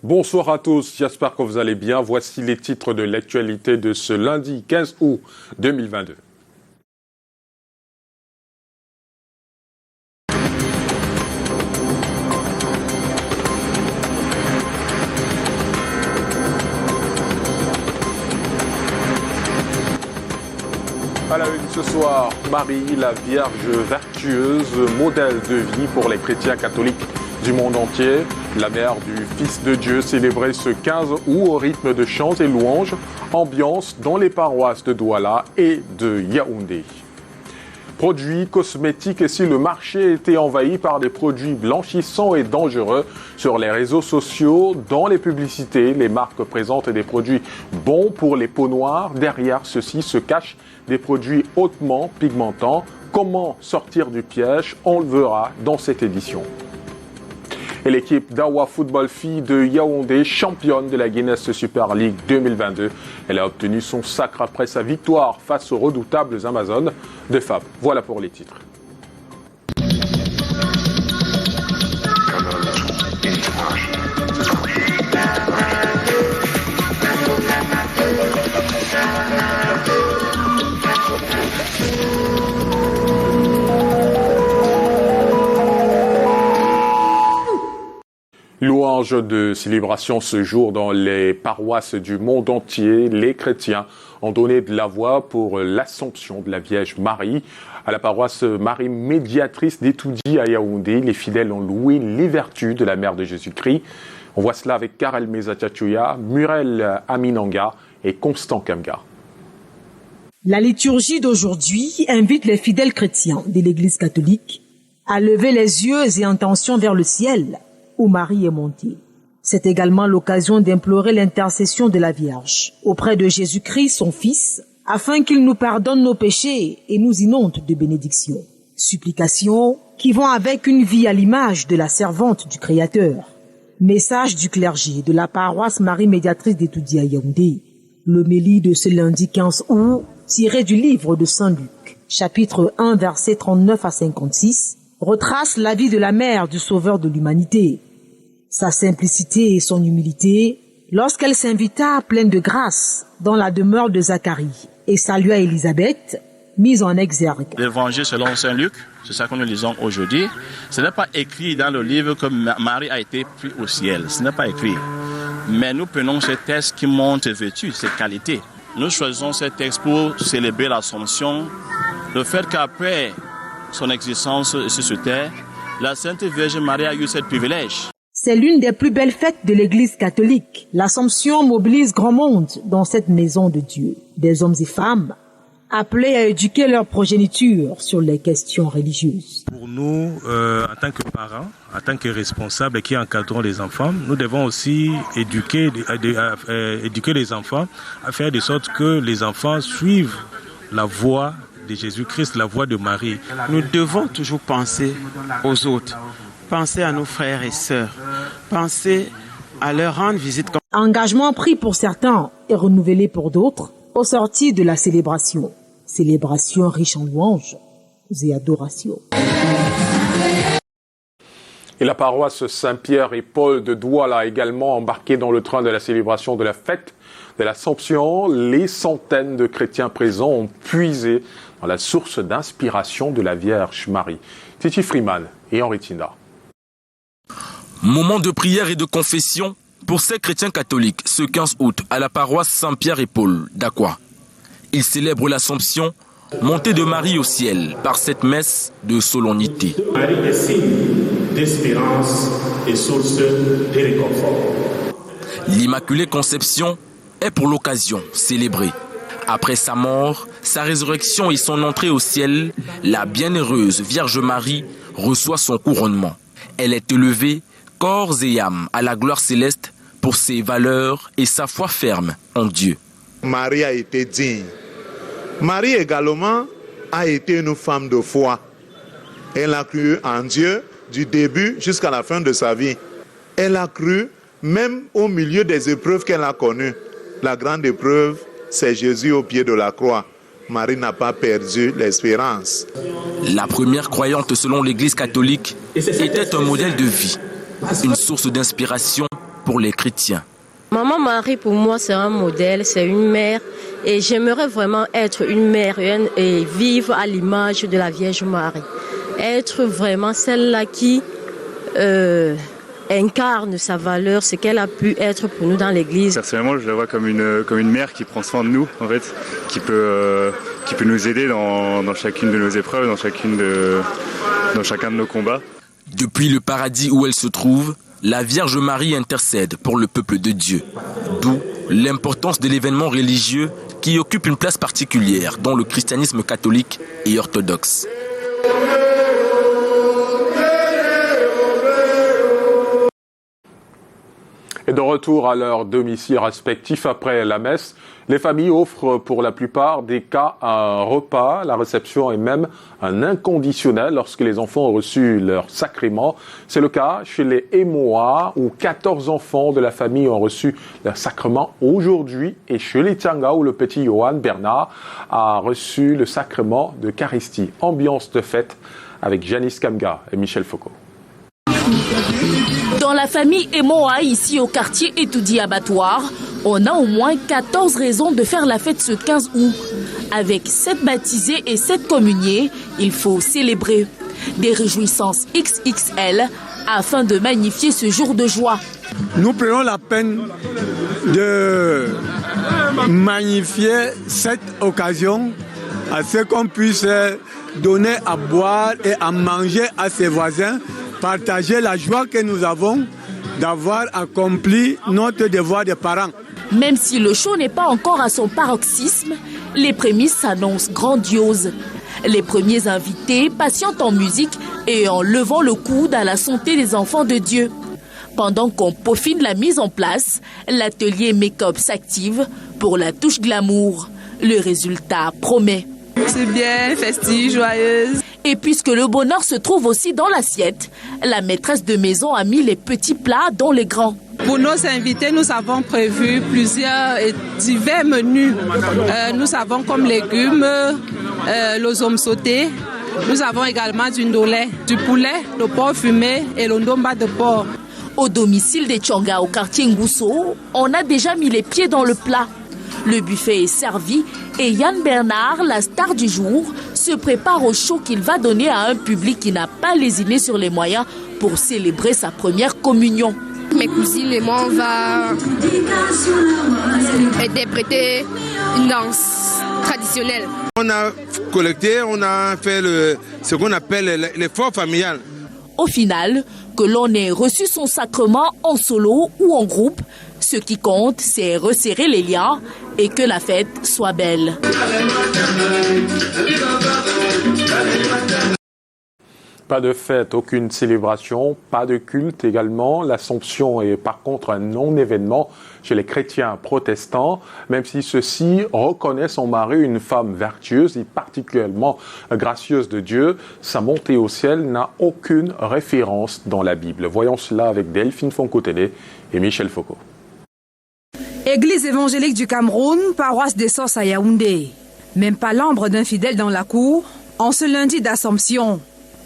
Bonsoir à tous, j'espère que vous allez bien. Voici les titres de l'actualité de ce lundi 15 août 2022. À la une ce soir, Marie, la Vierge vertueuse, modèle de vie pour les chrétiens catholiques du monde entier. La mère du Fils de Dieu célébrée ce 15 août au rythme de chants et louanges. Ambiance dans les paroisses de Douala et de Yaoundé. Produits cosmétiques, et si le marché était envahi par des produits blanchissants et dangereux sur les réseaux sociaux, dans les publicités, les marques présentent des produits bons pour les peaux noires. Derrière ceux-ci se cachent des produits hautement pigmentants. Comment sortir du piège? On le verra dans cette édition. Et l'équipe d'Awa Football Filles de Yaoundé, championne de la Guinness Super League 2022. Elle a obtenu son sacre après sa victoire face aux redoutables Amazones de Fab. Voilà pour les titres. Louange de célébration ce jour dans les paroisses du monde entier. Les chrétiens ont donné de la voix pour l'Assomption de la Vierge Marie. À la paroisse Marie médiatrice d'Etoudi à Yaoundé, les fidèles ont loué les vertus de la mère de Jésus-Christ. On voit cela avec Karel Mezatchachouya, Murel Aminanga et Constant Kamga. La liturgie d'aujourd'hui invite les fidèles chrétiens de l'Église catholique à lever les yeux et intentions vers le ciel, où Marie est montée. C'est également l'occasion d'implorer l'intercession de la Vierge auprès de Jésus-Christ, son Fils, afin qu'il nous pardonne nos péchés et nous inonde de bénédictions. Supplications qui vont avec une vie à l'image de la servante du Créateur. Message du clergé de la paroisse Marie médiatrice d'Etoudi à Yaoundé. L'homélie de ce lundi 15 août, tiré du livre de Saint Luc, chapitre 1, versets 39 à 56, retrace la vie de la mère du Sauveur de l'humanité, sa simplicité et son humilité, lorsqu'elle s'invita pleine de grâce dans la demeure de Zacharie et salua Élisabeth, mise en exergue. L'évangile selon Saint Luc, c'est ça que nous lisons aujourd'hui. Ce n'est pas écrit dans le livre que Marie a été prise au ciel. Ce n'est pas écrit. Mais nous prenons ce texte qui montre ses vertus, ses qualités. Nous choisissons ce texte pour célébrer l'Assomption, le fait qu'après son existence sur cette terre, la Sainte Vierge Marie a eu ce privilège. C'est l'une des plus belles fêtes de l'Église catholique. L'Assomption mobilise grand monde dans cette maison de Dieu. Des hommes et femmes appelés à éduquer leur progéniture sur les questions religieuses. Pour nous, en tant que parents, en tant que responsables qui encadrons les enfants, nous devons aussi éduquer les enfants à faire de sorte que les enfants suivent la voie de Jésus-Christ, la voie de Marie. Nous devons toujours penser aux autres, penser à nos frères et sœurs, penser à leur rendre visite. Engagement pris pour certains et renouvelé pour d'autres au sortir de la célébration. Célébration riche en louanges et adorations. Et la paroisse Saint-Pierre et Paul de Douala a également embarqué dans le train de la célébration de la fête de l'Assomption. Les centaines de chrétiens présents ont puisé dans la source d'inspiration de la Vierge Marie. Titi Freeman et Henri Tina. Moment de prière et de confession pour ces chrétiens catholiques ce 15 août à la paroisse Saint-Pierre et Paul d'Aqua. Ils célèbrent l'Assomption, montée de Marie au ciel par cette messe de solennité. Marie est signe d'espérance et source de réconfort. L'Immaculée Conception est pour l'occasion célébrée. Après sa mort, sa résurrection et son entrée au ciel, la bienheureuse Vierge Marie reçoit son couronnement. Elle est élevée, corps et âme, à la gloire céleste pour ses valeurs et sa foi ferme en Dieu. Marie a été digne. Marie également a été une femme de foi. Elle a cru en Dieu du début jusqu'à la fin de sa vie. Elle a cru même au milieu des épreuves qu'elle a connues. La grande épreuve, c'est Jésus au pied de la croix. Marie n'a pas perdu l'espérance. La première croyante selon l'Église catholique était un modèle de vie, une source d'inspiration pour les chrétiens. Maman Marie, pour moi, c'est un modèle, c'est une mère. Et j'aimerais vraiment être une mère et vivre à l'image de la Vierge Marie. Être vraiment celle-là qui incarne sa valeur, ce qu'elle a pu être pour nous dans l'Église. Personnellement, je la vois comme une mère qui prend soin de nous, en fait, qui peut nous aider dans chacune de nos épreuves, dans chacun de nos combats. Depuis le paradis où elle se trouve, la Vierge Marie intercède pour le peuple de Dieu. D'où l'importance de l'événement religieux qui occupe une place particulière dans le christianisme catholique et orthodoxe. Et de retour à leur domicile respectif après la messe, les familles offrent pour la plupart des cas un repas, la réception est même un inconditionnel lorsque les enfants ont reçu leur sacrement. C'est le cas chez les Emoa où 14 enfants de la famille ont reçu leur sacrement aujourd'hui et chez les Tianga où le petit Johan Bernard a reçu le sacrement d'Eucharistie. Ambiance de fête avec Janice Kamga et Michel Foucault. Dans la famille Emoa, ici au quartier Etoudi Abattoir, on a au moins 14 raisons de faire la fête ce 15 août. Avec 7 baptisés et 7 communiés, il faut célébrer des réjouissances XXL afin de magnifier ce jour de joie. Nous prenons la peine de magnifier cette occasion à ce qu'on puisse donner à boire et à manger à ses voisins, partager la joie que nous avons d'avoir accompli notre devoir de parents. Même si le show n'est pas encore à son paroxysme, les prémices s'annoncent grandioses. Les premiers invités patientent en musique et en levant le coude à la santé des enfants de Dieu. Pendant qu'on peaufine la mise en place, l'atelier make-up s'active pour la touche glamour. Le résultat promet. C'est bien, festive, joyeuse. Et puisque le bonheur se trouve aussi dans l'assiette, la maîtresse de maison a mis les petits plats dans les grands. Pour nos invités, nous avons prévu plusieurs et divers menus. Nous avons comme légumes l'ozome sauté. Nous avons également du ndolé, du poulet, le porc fumé et le ndomba de porc. Au domicile des Tianga au quartier Ngousso, on a déjà mis les pieds dans le plat. Le buffet est servi et Yann Bernard, la star du jour, se prépare au show qu'il va donner à un public qui n'a pas lésiné sur les moyens pour célébrer sa première communion. Mes cousines et moi, on va interpréter une danse traditionnelle. On a collecté, on a fait ce qu'on appelle l'effort familial. Au final, que l'on ait reçu son sacrement en solo ou en groupe, ce qui compte, c'est resserrer les liens et que la fête soit belle. Pas de fête, aucune célébration, pas de culte également. L'Assomption est par contre un non-événement chez les chrétiens protestants, même si ceux-ci reconnaissent en Marie une femme vertueuse et particulièrement gracieuse de Dieu. Sa montée au ciel n'a aucune référence dans la Bible. Voyons cela avec Delphine Fonkotene et Michel Foucault. Église évangélique du Cameroun, paroisse des Sources à Yaoundé. Même pas l'ombre d'un fidèle dans la cour. En ce lundi d'Assomption,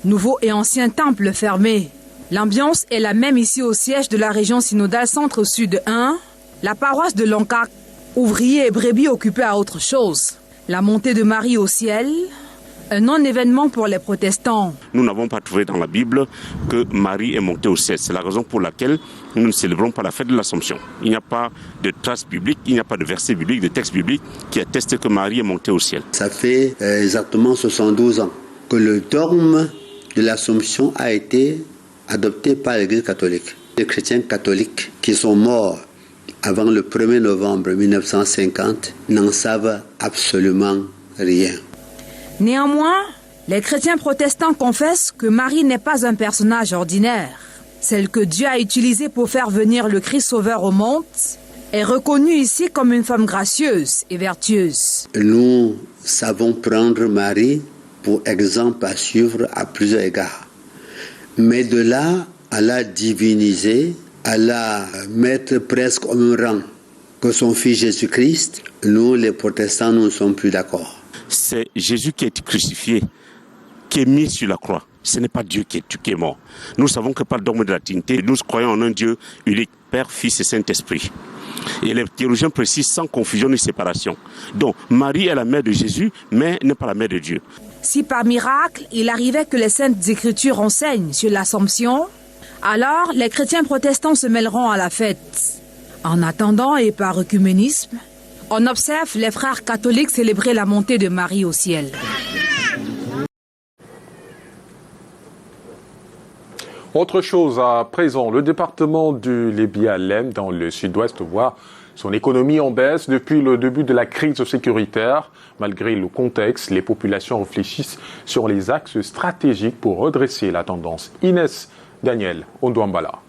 nouveau et ancien temple fermé. L'ambiance est la même ici au siège de la région synodale Centre-Sud 1. La paroisse de Loncac, ouvriers et brebis occupés à autre chose. La montée de Marie au ciel, un non-événement pour les protestants. Nous n'avons pas trouvé dans la Bible que Marie est montée au ciel. C'est la raison pour laquelle nous ne célébrons pas la fête de l'Assomption. Il n'y a pas de trace biblique, il n'y a pas de verset biblique, de texte biblique qui atteste que Marie est montée au ciel. Ça fait exactement 72 ans que le dogme de l'Assomption a été adopté par l'Église catholique. Les chrétiens catholiques qui sont morts avant le 1er novembre 1950 n'en savent absolument rien. Néanmoins, les chrétiens protestants confessent que Marie n'est pas un personnage ordinaire. Celle que Dieu a utilisée pour faire venir le Christ sauveur au monde est reconnue ici comme une femme gracieuse et vertueuse. Nous savons prendre Marie pour exemple à suivre à plusieurs égards. Mais de là à la diviniser, à la mettre presque au même rang que son fils Jésus-Christ, nous les protestants, nous ne sommes plus d'accord. C'est Jésus qui a été crucifié, qui est mis sur la croix. Ce n'est pas Dieu qui est mort. Nous savons que par le dogme de la Trinité, nous croyons en un Dieu unique, Père, Fils et Saint-Esprit. Et les théologiens précisent sans confusion ni séparation. Donc Marie est la mère de Jésus, mais n'est pas la mère de Dieu. Si par miracle, il arrivait que les Saintes Écritures enseignent sur l'Assomption, alors les chrétiens protestants se mêleront à la fête. En attendant et par œcuménisme, on observe les frères catholiques célébrer la montée de Marie au ciel. Autre chose à présent, le département du Lébialem dans le sud-ouest voit son économie en baisse depuis le début de la crise sécuritaire. Malgré le contexte, les populations réfléchissent sur les axes stratégiques pour redresser la tendance. Inès Daniel Ondouambala.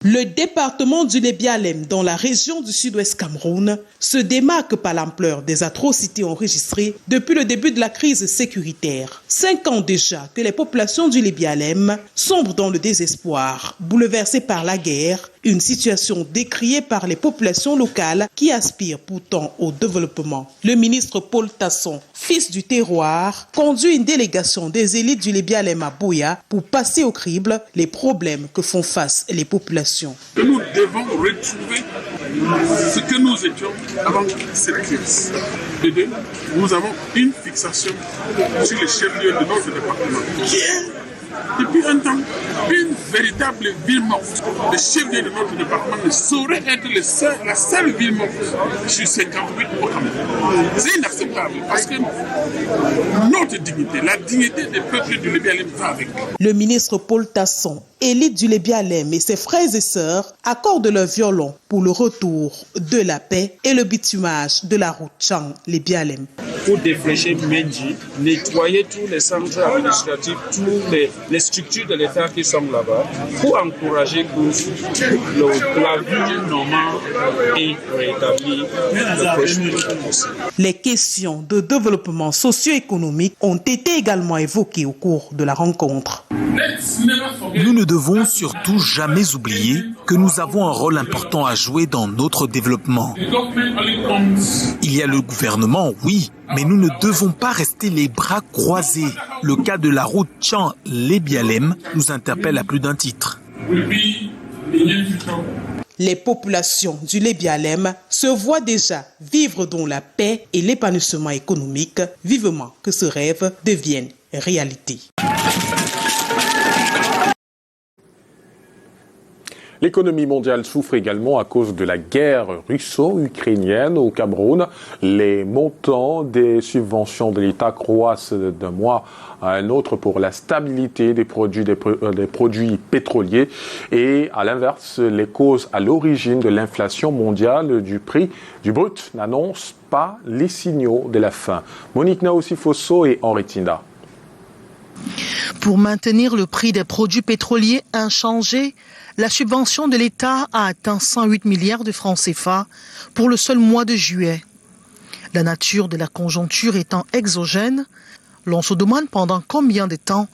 Le département du Lébialem, dans la région du sud-ouest Cameroun, se démarque par l'ampleur des atrocités enregistrées depuis le début de la crise sécuritaire. 5 ans déjà que les populations du Lébialem sombrent dans le désespoir, bouleversées par la guerre, une situation décriée par les populations locales qui aspirent pourtant au développement. Le ministre Paul Tasson, fils du terroir, conduit une délégation des élites du Lébialem à Buea pour passer au crible les problèmes que font face les populations. Que nous devons retrouver ce que nous étions avant cette crise. De deux, nous avons une fixation sur les chefs-lieux de notre département qui est, depuis un temps, une véritable ville morte. Le chef-lieu de notre département ne saurait être la seule ville morte sur 58 au Cameroun. C'est inacceptable parce que notre dignité, la dignité des peuples du Lébialem va avec nous. Le ministre Paul Tasson, élite du Lébialem et ses frères et sœurs accordent leur violon pour le retour de la paix et le bitumage de la route Tchang-Lébialem. Pour déflécher Mendy, nettoyer tous les centres administratifs, toutes les structures de l'État qui sont là-bas, pour encourager que la vie normale est rétablie le prochain possible. Les questions de développement socio-économique ont été également évoquées au cours de la rencontre. Nous ne devons surtout jamais oublier que nous avons un rôle important à jouer dans notre développement. Il y a le gouvernement, oui, mais nous ne devons pas rester les bras croisés. Le cas de la route Tchang-Lébialem nous interpelle à plus d'un titre. Les populations du Lébialem se voient déjà vivre dans la paix et l'épanouissement économique, vivement que ce rêve devienne réalité. L'économie mondiale souffre également à cause de la guerre russo-ukrainienne au Cameroun. Les montants des subventions de l'État croissent d'un mois à un autre pour la stabilité des produits pétroliers. Et à l'inverse, les causes à l'origine de l'inflation mondiale du prix du brut n'annoncent pas les signaux de la fin. Monique Naosi-Fosso et Henri Tinda. Pour maintenir le prix des produits pétroliers inchangé, la subvention de l'État a atteint 108 milliards de francs CFA pour le seul mois de juillet. La nature de la conjoncture étant exogène, l'on se demande pendant combien de temps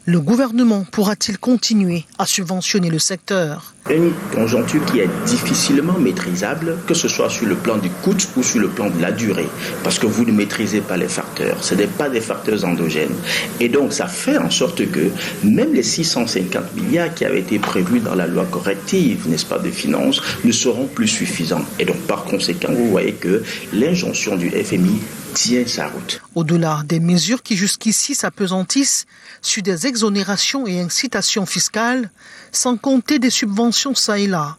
le gouvernement pourra-t-il continuer à subventionner le secteur. Une conjoncture qui est difficilement maîtrisable, que ce soit sur le plan du coût ou sur le plan de la durée, parce que vous ne maîtrisez pas les facteurs. Ce n'est pas des facteurs endogènes. Et donc, ça fait en sorte que même les 650 milliards qui avaient été prévus dans la loi corrective, n'est-ce pas, de finances, ne seront plus suffisants. Et donc, par conséquent, vous voyez que l'injonction du FMI tient sa route. Au-delà des mesures qui jusqu'ici s'apesantissent sur des exonérations et incitations fiscales, sans compter des subventions ça et là,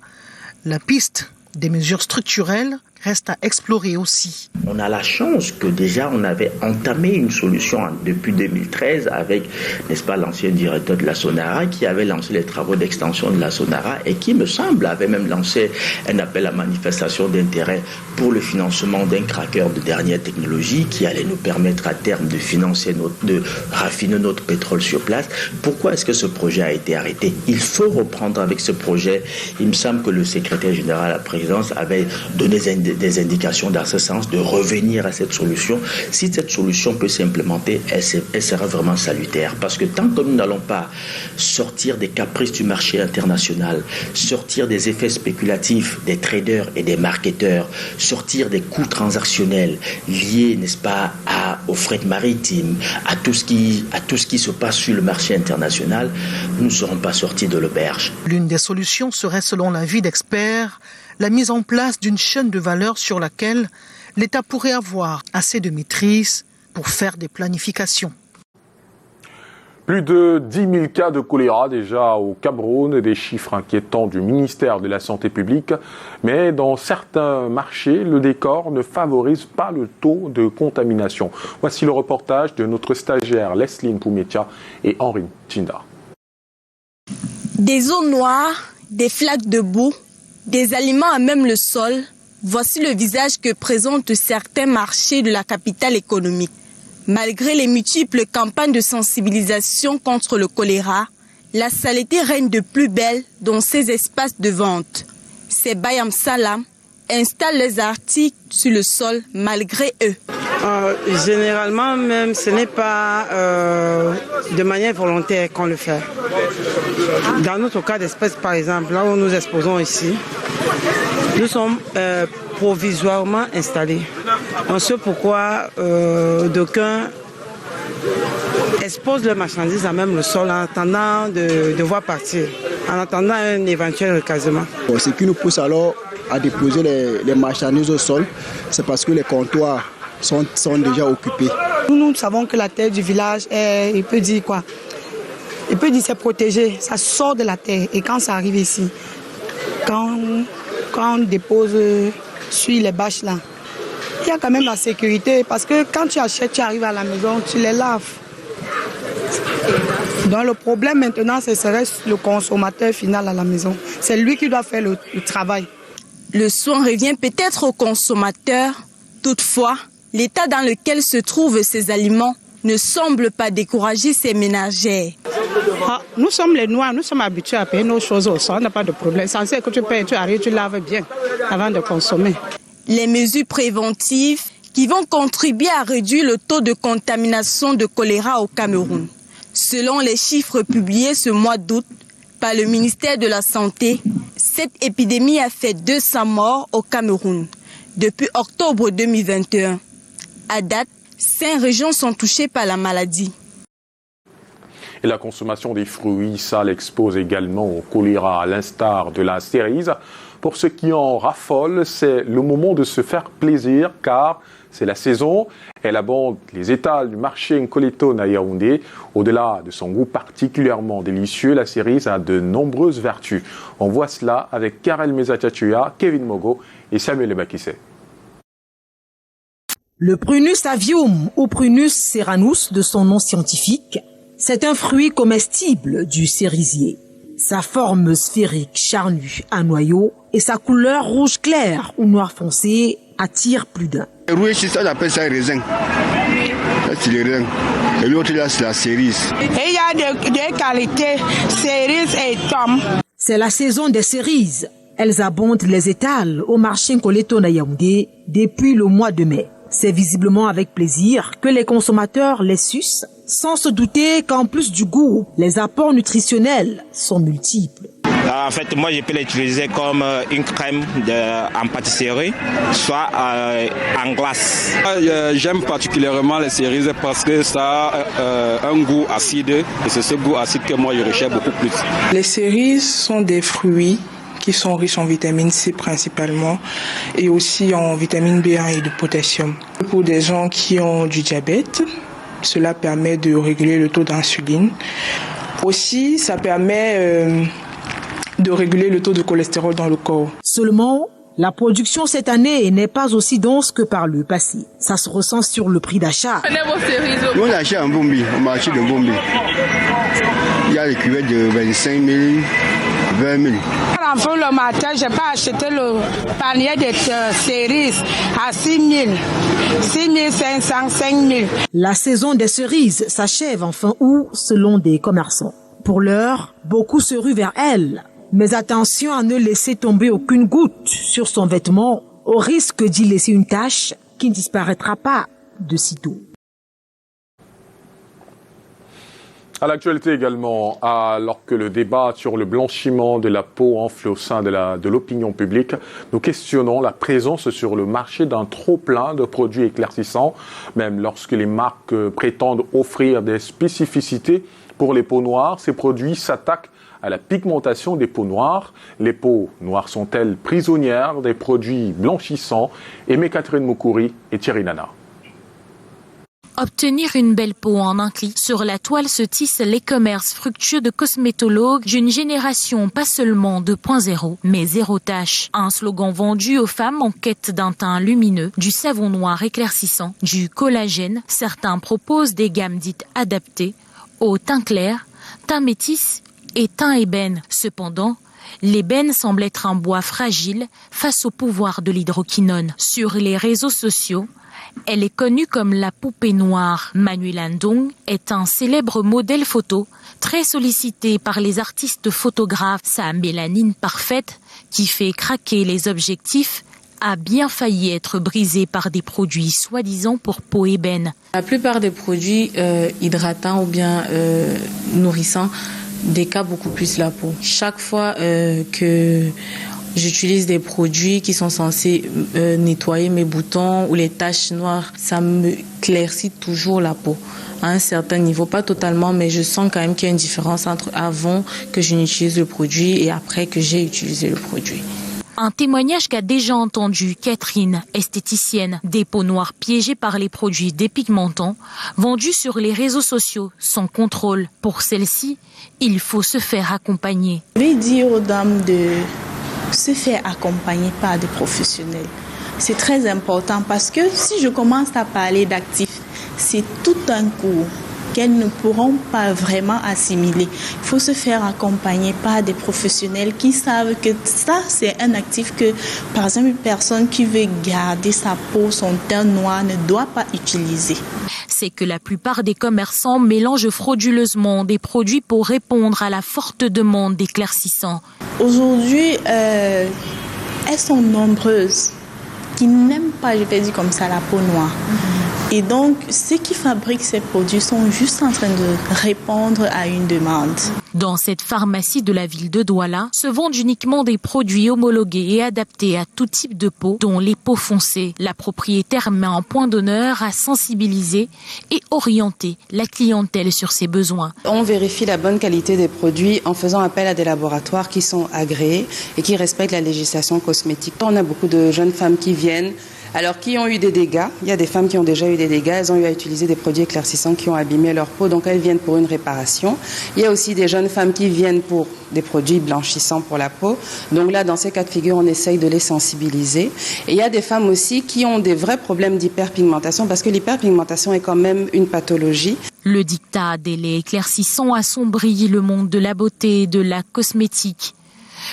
la piste des mesures structurelles reste à explorer aussi. On a la chance que déjà on avait entamé une solution depuis 2013 avec, n'est-ce pas, l'ancien directeur de la Sonara qui avait lancé les travaux d'extension de la Sonara et qui, me semble, avait même lancé un appel à manifestation d'intérêt pour le financement d'un cracker de dernière technologie qui allait nous permettre à terme de financer de raffiner notre pétrole sur place. Pourquoi est-ce que ce projet a été arrêté? Il faut reprendre avec ce projet. Il me semble que le secrétaire général à la présidence avait donné des indications dans ce sens, de revenir à cette solution. Si cette solution peut s'implémenter, elle sera vraiment salutaire. Parce que tant que nous n'allons pas sortir des caprices du marché international, sortir des effets spéculatifs des traders et des marketeurs, sortir des coûts transactionnels liés, n'est-ce pas, au fret maritime, à tout ce qui se passe sur le marché international, nous ne serons pas sortis de l'auberge. L'une des solutions serait, selon l'avis d'experts, la mise en place d'une chaîne de valeur sur laquelle l'État pourrait avoir assez de maîtrise pour faire des planifications. Plus de 10 000 cas de choléra déjà au Cameroun, des chiffres inquiétants du ministère de la Santé publique. Mais dans certains marchés, le décor ne favorise pas le taux de contamination. Voici le reportage de notre stagiaire Lesline Poumetia et Henri Tinda. Des zones noires, des flaques de boue, des aliments à même le sol. Voici le visage que présentent certains marchés de la capitale économique. Malgré les multiples campagnes de sensibilisation contre le choléra, la saleté règne de plus belle dans ces espaces de vente. Ces Bayam Salam installent les articles sur le sol malgré eux. Généralement, même, ce n'est pas de manière volontaire qu'on le fait. Dans notre cas d'espèce, par exemple, là où nous exposons ici, nous sommes provisoirement installés. On sait pourquoi d'aucuns exposent leurs marchandises à même le sol en attendant de voir partir, en attendant un éventuel recasement. Ce qui nous pousse alors à déposer les marchandises au sol, c'est parce que les comptoirs sont déjà occupés. Nous savons que la terre du village, il peut dire quoi? Il peut dire c'est protégé, ça sort de la terre. Et quand ça arrive ici, quand on dépose sur les bâches là, il y a quand même la sécurité parce que quand tu achètes, tu arrives à la maison, tu les laves. Donc le problème maintenant, ce serait le consommateur final à la maison. C'est lui qui doit faire le travail. Le soin revient peut-être au consommateur. Toutefois, l'état dans lequel se trouvent ces aliments ne semble pas décourager ces ménagères. Nous sommes les Noirs, nous sommes habitués à payer nos choses au sol, on n'a pas de problème. C'est que tu payes, tu arrives, tu laves bien avant de consommer. Les mesures préventives qui vont contribuer à réduire le taux de contamination de choléra au Cameroun. Selon les chiffres publiés ce mois d'août par le ministère de la Santé, cette épidémie a fait 200 morts au Cameroun depuis octobre 2021. À date, 5 régions sont touchées par la maladie. Et la consommation des fruits sales expose également au choléra, à l'instar de la cerise. Pour ceux qui en raffolent, c'est le moment de se faire plaisir car c'est la saison. Elle abonde les étals du marché Nkoleton à Yaoundé. Au-delà de son goût particulièrement délicieux, la cerise a de nombreuses vertus. On voit cela avec Karel Mezatchachuya, Kevin Mogo et Samuel Bakissé. Le Prunus avium ou Prunus serranus de son nom scientifique, c'est un fruit comestible du cerisier. Sa forme sphérique charnue à noyau et sa couleur rouge clair ou noir foncé attire plus d'un. Oui, ça j'appelle ça raisin. C'est le raisin. Et l'autre là, c'est la cerise. Et il y a des qualités, cerise et tomme. C'est la saison des cerises. Elles abondent les étals au marché Nkoleton à Yaoundé depuis le mois de mai. C'est visiblement avec plaisir que les consommateurs les sucent, sans se douter qu'en plus du goût, les apports nutritionnels sont multiples. En fait, moi, je peux l'utiliser comme une crème en pâtisserie, soit en glace. J'aime particulièrement les cerises parce que ça a un goût acide et c'est ce goût acide que moi, je recherche beaucoup plus. Les cerises sont des fruits qui sont riches en vitamine C principalement et aussi en vitamine B1 et de potassium. Pour des gens qui ont du diabète, cela permet de réguler le taux d'insuline. Aussi, ça permet de réguler le taux de cholestérol dans le corps. Seulement, la production cette année n'est pas aussi dense que par le passé. Ça se ressent sur le prix d'achat. On achète un bombi, au marché de bombi. Il y a les cuvettes de 25 000, 20 000. Le matin, j'ai pas acheté le panier de cerises à 6 000, 6 500, 5 000. La saison des cerises s'achève en fin août selon des commerçants. Pour l'heure, beaucoup se ruent vers elle. Mais attention à ne laisser tomber aucune goutte sur son vêtement au risque d'y laisser une tâche qui ne disparaîtra pas de sitôt. À l'actualité également, alors que le débat sur le blanchiment de la peau enfle au sein de l'opinion publique, nous questionnons la présence sur le marché d'un trop-plein de produits éclaircissants, même lorsque les marques prétendent offrir des spécificités pour les peaux noires. Ces produits s'attaquent à la pigmentation des peaux noires. Les peaux noires sont-elles prisonnières des produits blanchissants? Aimée Catherine Moukouri et Thierry Nana. Obtenir une belle peau en un clic, sur la toile se tisse les commerces fructueux de cosmétologues d'une génération pas seulement 2.0, mais zéro tache. Un slogan vendu aux femmes en quête d'un teint lumineux, du savon noir éclaircissant, du collagène. Certains proposent des gammes dites adaptées au teint clair, teint métis et teint ébène. Cependant, l'ébène semble être un bois fragile face au pouvoir de l'hydroquinone. Sur les réseaux sociaux, elle est connue comme la poupée noire. Manuela Ndong est un célèbre modèle photo, très sollicité par les artistes photographes. Sa mélanine parfaite, qui fait craquer les objectifs, a bien failli être brisée par des produits soi-disant pour peau ébène. La plupart des produits hydratants ou bien nourrissants décapent beaucoup plus la peau. Chaque fois que j'utilise des produits qui sont censés nettoyer mes boutons ou les taches noires, ça me claircit toujours la peau à un certain niveau, pas totalement, mais je sens quand même qu'il y a une différence entre avant que je n'utilise le produit et après que j'ai utilisé le produit. Un témoignage qu'a déjà entendu Catherine, esthéticienne, des peaux noires piégées par les produits dépigmentants, vendus sur les réseaux sociaux sans contrôle. Pour celle-ci, il faut se faire accompagner. Je vais dire aux dames de se faire accompagner par des professionnels. C'est très important parce que si je commence à parler d'actifs, c'est tout un cours qu'elles ne pourront pas vraiment assimiler. Il faut se faire accompagner par des professionnels qui savent que ça, c'est un actif que, par exemple, une personne qui veut garder sa peau, son teint noir, ne doit pas utiliser. C'est que la plupart des commerçants mélangent frauduleusement des produits pour répondre à la forte demande d'éclaircissants. Aujourd'hui, elles sont nombreuses qui n'aiment pas, je vais dire comme ça, la peau noire. Et donc, ceux qui fabriquent ces produits sont juste en train de répondre à une demande. Dans cette pharmacie de la ville de Douala, se vendent uniquement des produits homologués et adaptés à tout type de peau, dont les peaux foncées. La propriétaire met en point d'honneur à sensibiliser et orienter la clientèle sur ses besoins. On vérifie la bonne qualité des produits en faisant appel à des laboratoires qui sont agréés et qui respectent la législation cosmétique. On a beaucoup de jeunes femmes qui viennent, alors qui ont eu des dégâts. Il y a des femmes qui ont déjà eu des dégâts, elles ont eu à utiliser des produits éclaircissants qui ont abîmé leur peau, donc elles viennent pour une réparation. Il y a aussi des jeunes femmes qui viennent pour des produits blanchissants pour la peau. Donc là, dans ces cas de figure, on essaye de les sensibiliser. Et il y a des femmes aussi qui ont des vrais problèmes d'hyperpigmentation, parce que l'hyperpigmentation est quand même une pathologie. Le dictat des laits éclaircissants assombrit le monde de la beauté et de la cosmétique.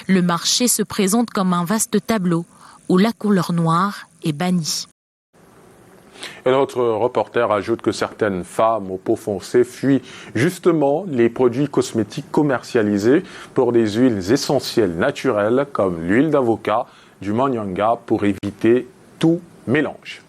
Le marché se présente comme un vaste tableau où la couleur noire est bannie. Et notre reporter ajoute que certaines femmes aux peaux foncées fuient justement les produits cosmétiques commercialisés pour des huiles essentielles naturelles comme l'huile d'avocat, du manyanga pour éviter tout mélange.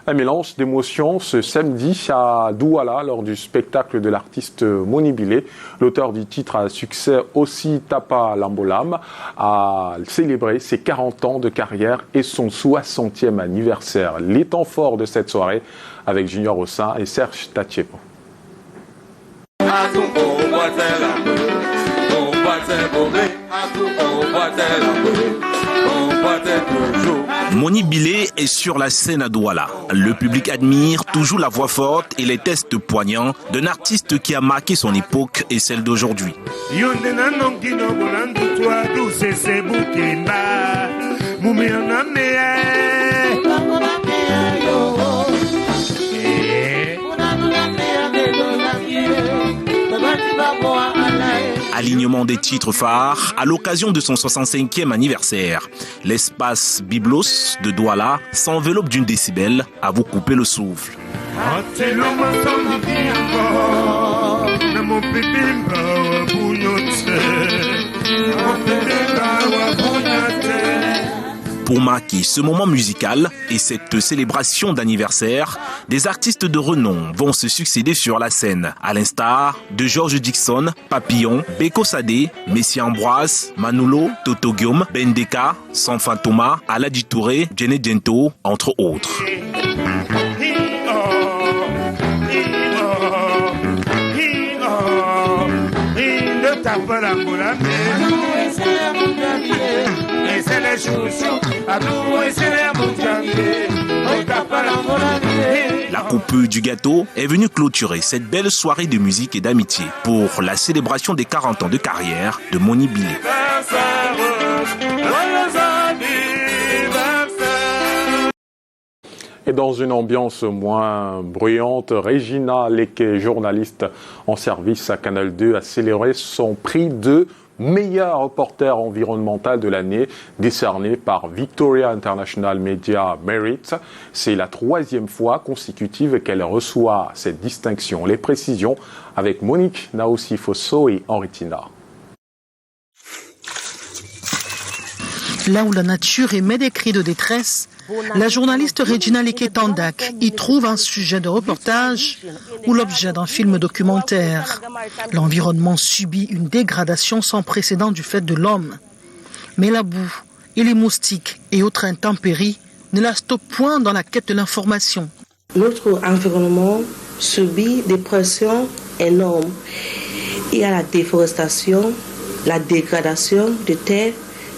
Un mélange d'émotions ce samedi à Douala lors du spectacle de l'artiste Moni Bilé. L'auteur du titre à succès Aussi Tapa Lambolam a célébré ses 40 ans de carrière et son 60e anniversaire. Les temps forts de cette soirée avec Junior Ossin et Serge Tachiepo. Moni Bilé est sur la scène à Douala. Le public admire toujours la voix forte et les tests poignants d'un artiste qui a marqué son époque et celle d'aujourd'hui. Alignement des titres phares à l'occasion de son 65e anniversaire. L'espace Biblos de Douala s'enveloppe d'une décibel à vous couper le souffle. Pour marquer ce moment musical et cette célébration d'anniversaire, des artistes de renom vont se succéder sur la scène, à l'instar de George Dixon, Papillon, Beko Sadé, Messi Ambroise, Manulo, Toto Guillaume, Bendeka, Sanfa Thomas, Aladji Touré, Jenny Gento, entre autres. La coupe du gâteau est venue clôturer cette belle soirée de musique et d'amitié pour la célébration des 40 ans de carrière de Moni Bilé. Et dans une ambiance moins bruyante, Regina Leke, journaliste en service à Canal 2, a célébré son prix de meilleur reporter environnemental de l'année, décerné par Victoria International Media Merit. C'est la 3e fois consécutive qu'elle reçoit cette distinction. Les précisions avec Monique Naossi-Fosso et Henri Tina. Là où la nature émet des cris de détresse, la journaliste Regina Leke Tandak y trouve un sujet de reportage ou l'objet d'un film documentaire. L'environnement subit une dégradation sans précédent du fait de l'homme. Mais la boue et les moustiques et autres intempéries ne la stoppent point dans la quête de l'information. Notre environnement subit des pressions énormes. Il y a la déforestation, la dégradation de terre,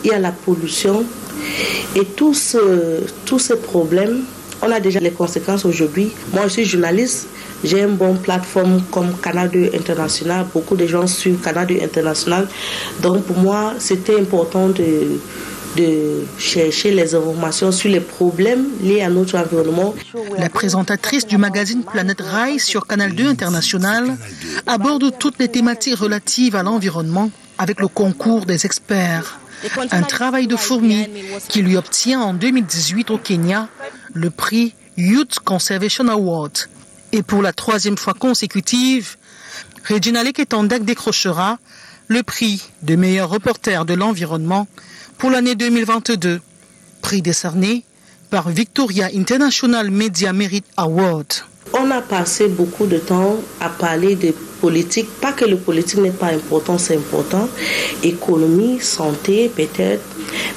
il y a la pollution. Et tous ces problèmes, on a déjà les conséquences aujourd'hui. Moi, je suis journaliste, j'ai une bonne plateforme comme Canal 2 International. Beaucoup de gens suivent Canal 2 International. Donc, pour moi, c'était important de chercher les informations sur les problèmes liés à notre environnement. La présentatrice du magazine Planète Rail sur Canal 2 International aborde toutes les thématiques relatives à l'environnement avec le concours des experts. Un travail de fourmi qui lui obtient en 2018 au Kenya le prix Youth Conservation Award. Et pour la 3e fois consécutive, Regina Leke Tandak décrochera le prix de meilleur reporter de l'environnement pour l'année 2022, prix décerné par Victoria International Media Merit Award. On a passé beaucoup de temps à parler de politique. Pas que le politique n'est pas important, c'est important. Économie, santé peut-être.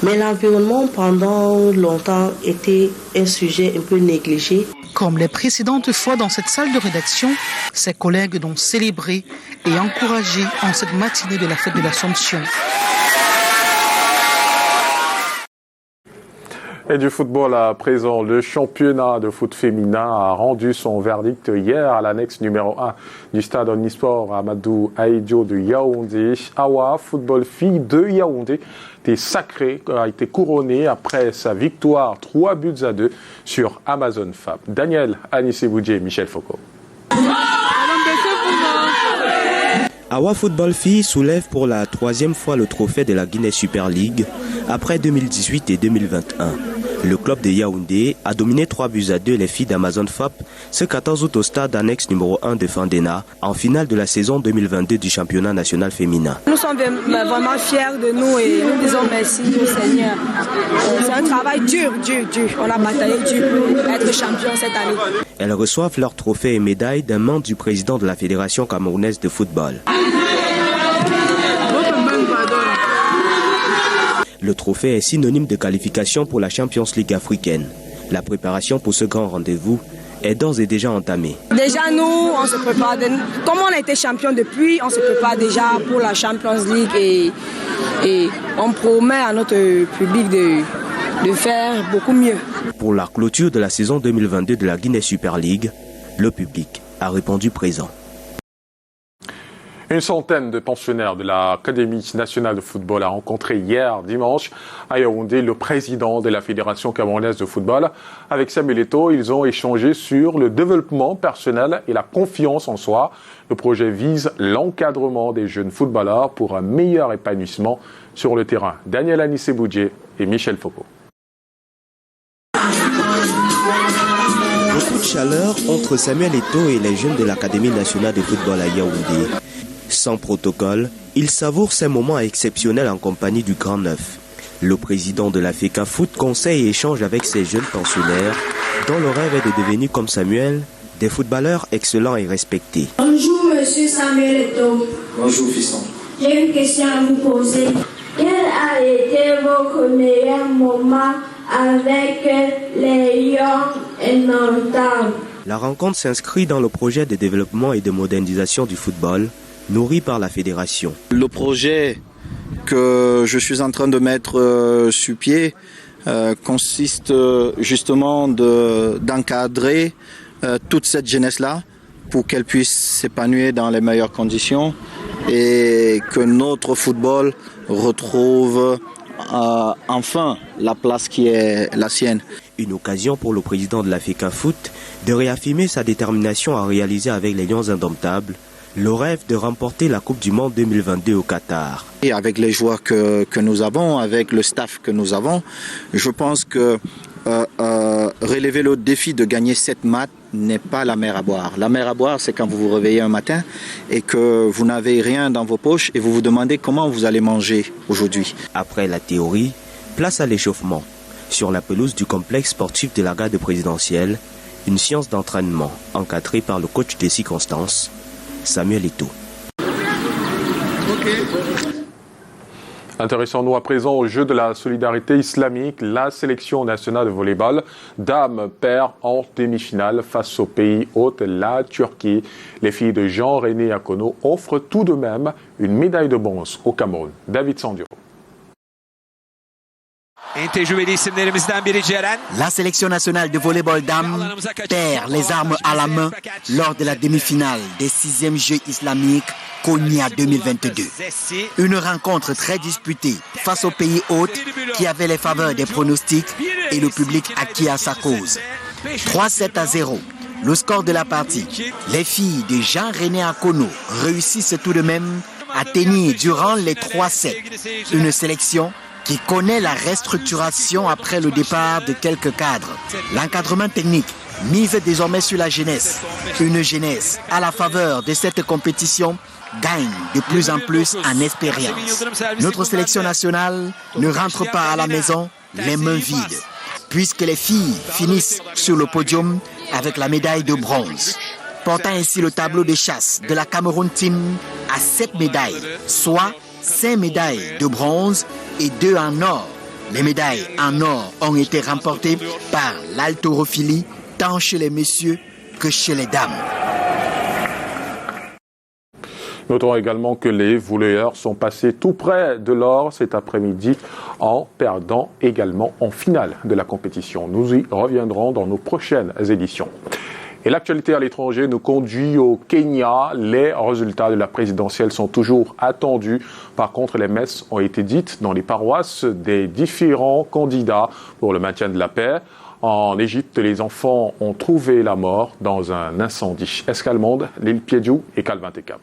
Mais l'environnement pendant longtemps était un sujet un peu négligé. Comme les précédentes fois dans cette salle de rédaction, ses collègues l'ont célébré et encouragé en cette matinée de la fête de l'Assomption. Et du football à présent, le championnat de foot féminin a rendu son verdict hier à l'annexe numéro 1 du stade omnisport Amadou Ahidjo de Yaoundé. Awa, football fille de Yaoundé, a été couronné après sa victoire 3-2 sur Amazon Fab. Daniel Anissé-Boudjé et Michel Foucault. Awa Football Filles soulève pour la 3e fois le trophée de la Guinée Super League après 2018 et 2021. Le club de Yaoundé a dominé 3-2 les filles d'Amazon FAP ce 14 août au stade annexe numéro 1 de Fandena en finale de la saison 2022 du championnat national féminin. Nous sommes vraiment fiers de nous et nous disons merci au Seigneur. C'est un travail dur. On a bataillé dur pour être champion cette année. Elles reçoivent leur trophée et médaille d'un membre du président de la Fédération camerounaise de football. Le trophée est synonyme de qualification pour la Champions League africaine. La préparation pour ce grand rendez-vous est d'ores et déjà entamée. Déjà nous, on se prépare. Comme on a été champion depuis, on se prépare déjà pour la Champions League et on promet à notre public de faire beaucoup mieux. Pour la clôture de la saison 2022 de la Guinée Super League, le public a répondu présent. Une centaine de pensionnaires de l'Académie nationale de football a rencontré hier dimanche à Yaoundé le président de la Fédération camerounaise de football. Avec Samuel Eto'o, ils ont échangé sur le développement personnel et la confiance en soi. Le projet vise l'encadrement des jeunes footballeurs pour un meilleur épanouissement sur le terrain. Daniel Anissé-Boudjé et Michel Foucault. Beaucoup de chaleur entre Samuel Eto'o et les jeunes de l'Académie nationale de football à Yaoundé. Sans protocole, il savoure ces moments exceptionnels en compagnie du Grand Neuf. Le président de la FECAFOOT conseille et échange avec ces jeunes pensionnaires dont le rêve est de devenir comme Samuel, des footballeurs excellents et respectés. Bonjour monsieur Samuel Eto'o. Bonjour fiston. J'ai une question à vous poser. Quel a été votre meilleur moment avec les Young Indomptables? La rencontre s'inscrit dans le projet de développement et de modernisation du football, nourri par la fédération. Le projet que je suis en train de mettre sur pied consiste justement d'encadrer toute cette jeunesse-là pour qu'elle puisse s'épanouir dans les meilleures conditions et que notre football retrouve enfin la place qui est la sienne. Une occasion pour le président de la FECAFOOT de réaffirmer sa détermination à réaliser avec les Lions Indomptables le rêve de remporter la Coupe du Monde 2022 au Qatar. Et avec les joueurs que nous avons, avec le staff que nous avons, je pense que relever le défi de gagner 7 matchs n'est pas la mer à boire. La mer à boire, c'est quand vous vous réveillez un matin et que vous n'avez rien dans vos poches et vous vous demandez comment vous allez manger aujourd'hui. Après la théorie, place à l'échauffement. Sur la pelouse du complexe sportif de la garde présidentielle, une séance d'entraînement encadrée par le coach des circonstances, Samuel Eto'o. Intéressons-nous à présent au jeu de la solidarité islamique. La sélection nationale de volleyball dames perd en demi-finale face au pays hôte, la Turquie. Les filles de Jean-René Akono offrent tout de même une médaille de bronze au Cameroun. David Sandio. La sélection nationale de volleyball dames perd les armes à la main lors de la demi-finale des 6e Jeux islamiques Konya 2022. Une rencontre très disputée face au pays hôte qui avait les faveurs des pronostics et le public acquis à sa cause. 3-7-0, le score de la partie. Les filles de Jean-René Akono réussissent tout de même à tenir durant les 3 sets. Une sélection qui connaît la restructuration après le départ de quelques cadres. L'encadrement technique mise désormais sur la jeunesse. Une jeunesse à la faveur de cette compétition gagne de plus en plus en expérience. Notre sélection nationale ne rentre pas à la maison les mains vides, puisque les filles finissent sur le podium avec la médaille de bronze, portant ainsi le tableau de chasse de la Cameroun Team à 7 médailles, soit 5 médailles de bronze et 2 en or. Les médailles en or ont été remportées par l'haltérophilie, tant chez les messieurs que chez les dames. Notons également que les volleyeurs sont passés tout près de l'or cet après-midi en perdant également en finale de la compétition. Nous y reviendrons dans nos prochaines éditions. Et l'actualité à l'étranger nous conduit au Kenya. Les résultats de la présidentielle sont toujours attendus. Par contre, les messes ont été dites dans les paroisses des différents candidats pour le maintien de la paix. En Égypte, les enfants ont trouvé la mort dans un incendie. Escalmonde, l'île Piediou et Calvin Tekam.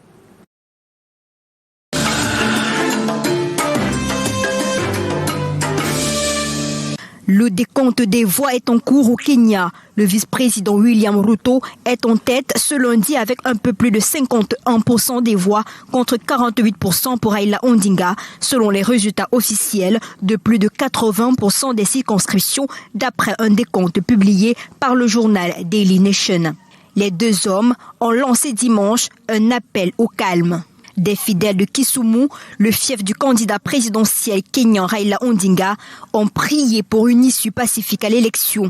Le décompte des voix est en cours au Kenya. Le vice-président William Ruto est en tête ce lundi avec un peu plus de 51% des voix contre 48% pour Raila Odinga, selon les résultats officiels de plus de 80% des circonscriptions d'après un décompte publié par le journal Daily Nation. Les deux hommes ont lancé dimanche un appel au calme. Des fidèles de Kisumu, le fief du candidat présidentiel kenyan Raila Odinga, ont prié pour une issue pacifique à l'élection.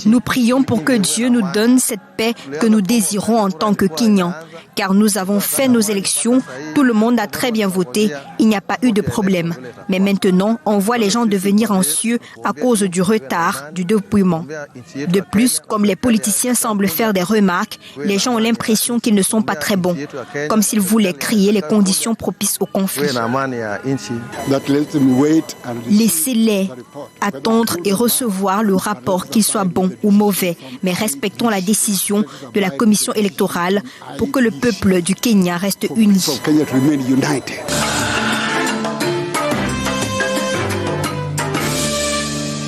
Nous prions pour que Dieu nous donne cette paix que nous désirons en tant que Kenyans, car nous avons fait nos élections, tout le monde a très bien voté, il n'y a pas eu de problème. Mais maintenant, on voit les gens devenir anxieux à cause du retard du dépouillement. De plus, comme les politiciens semblent faire des remarques, les gens ont l'impression qu'ils ne sont pas très bons, comme s'ils voulaient créer les conditions propices au conflit. Laissez-les attendre et recevoir le rapport, qu'il soit bon ou mauvais, mais respectons la décision de la commission électorale pour que le peuple du Kenya reste uni.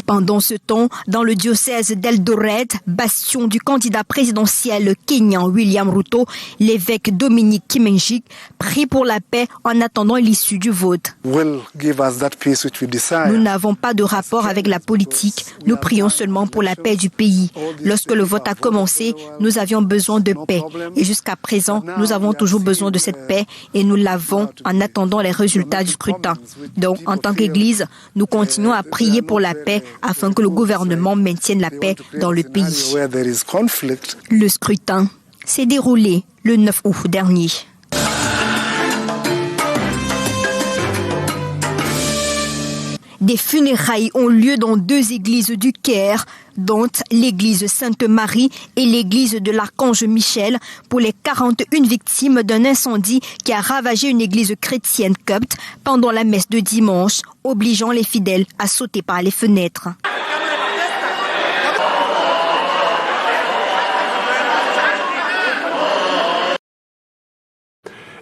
Pendant ce temps, dans le diocèse d'Eldoret, bastion du candidat présidentiel kenyan William Ruto, l'évêque Dominique Kimenjik prie pour la paix en attendant l'issue du vote. Nous n'avons pas de rapport avec la politique, nous prions seulement pour la paix du pays. Lorsque le vote a commencé, nous avions besoin de paix et jusqu'à présent, nous avons toujours besoin de cette paix et nous l'avons en attendant les résultats du scrutin. Donc, en tant qu'Église, nous continuons à prier pour la paix afin que le gouvernement maintienne la paix dans le pays. Le scrutin s'est déroulé le 9 août dernier. Des funérailles ont lieu dans 2 églises du Caire, dont l'église Sainte-Marie et l'église de l'Archange Michel, pour les 41 victimes d'un incendie qui a ravagé une église chrétienne copte pendant la messe de dimanche, obligeant les fidèles à sauter par les fenêtres.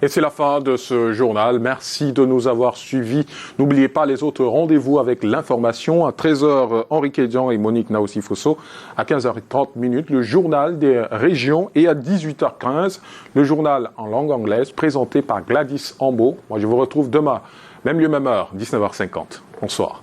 Et c'est la fin de ce journal. Merci de nous avoir suivis. N'oubliez pas les autres rendez-vous avec l'information. À 13h, Henri Kédian et Monique Naossi-Fosso. À 15h30, le journal des régions. Et à 18h15, le journal en langue anglaise présenté par Gladys Ambo. Moi, je vous retrouve demain, même lieu, même heure, 19h50. Bonsoir.